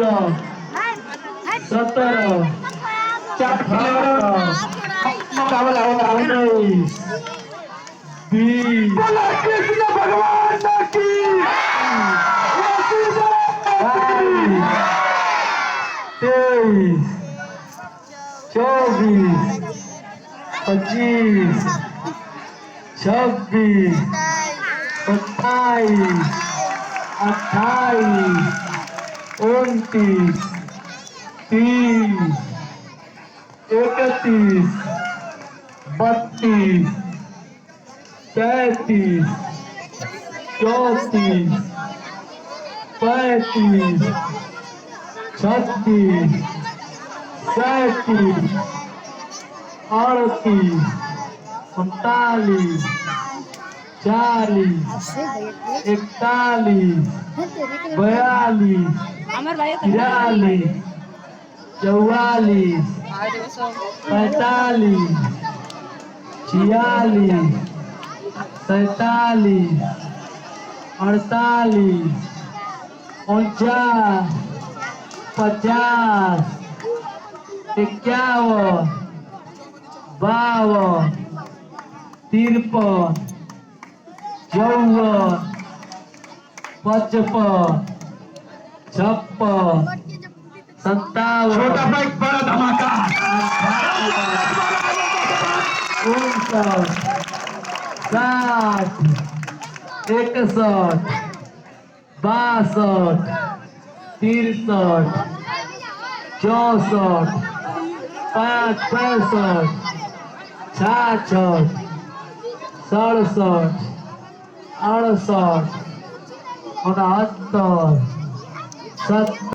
17 18 19 20 कृष्ण भगवान की 22 23 24 25 26 27 28 29 30 31 32 33 34 35 36 37 38 40 41 42 43 44 45 46 47 48 49 50 51 52 53 54 55 56 57 छोटा बाइक बड़ा धमाका 59 60 61 62 63 64 65 66 67 68 69 70